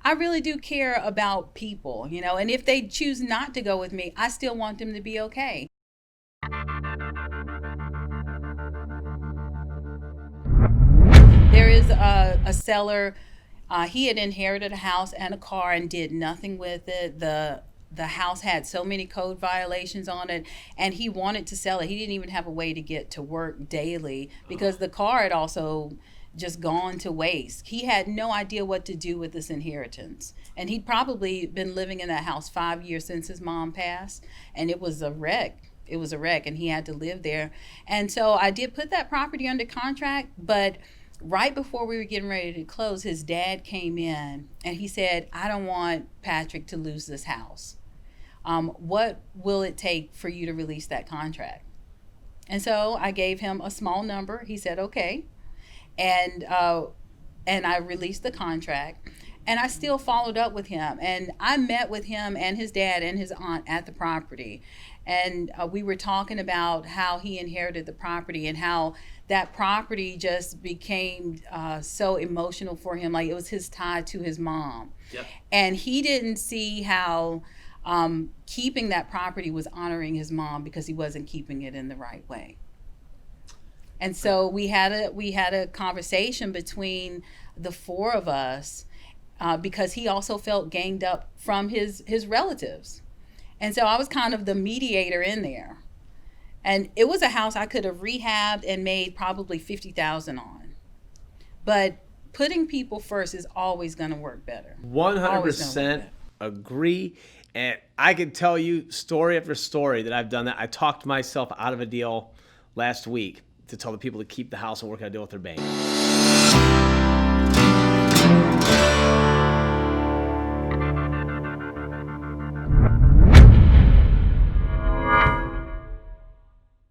I really do care about people, and if they choose not to go with me, I still want them to be okay. There is a seller. He had inherited a house and a car and did nothing with it. The house had so many code violations on it, and he wanted to sell it. He didn't even have a way to get to work daily because the car had also just gone to waste. He had no idea what to do with this inheritance. And he'd probably been living in that house 5 years since his mom passed, and it was a wreck. It was a wreck, and he had to live there. And so I did put that property under contract, but right before we were getting ready to close, his dad came in and he said, I don't want Patrick to lose this house. What will it take for you to release that contract? And so I gave him a small number. He said, okay. And I released the contract. And I still followed up with him. And I met with him and his dad and his aunt at the property. And we were talking about how he inherited the property and how that property just became so emotional for him. Like it was his tie to his mom. Yep. And he didn't see how keeping that property was honoring his mom because he wasn't keeping it in the right way. And so we had a conversation between the four of us because he also felt ganged up from his relatives. And so I was kind of the mediator in there. And it was a house I could have rehabbed and made probably $50,000 on. But putting people first is always going to work better. 100% agree. And I can tell you story after story that I've done that. I talked myself out of a deal last week to tell the people to keep the house and work out a deal with their bank.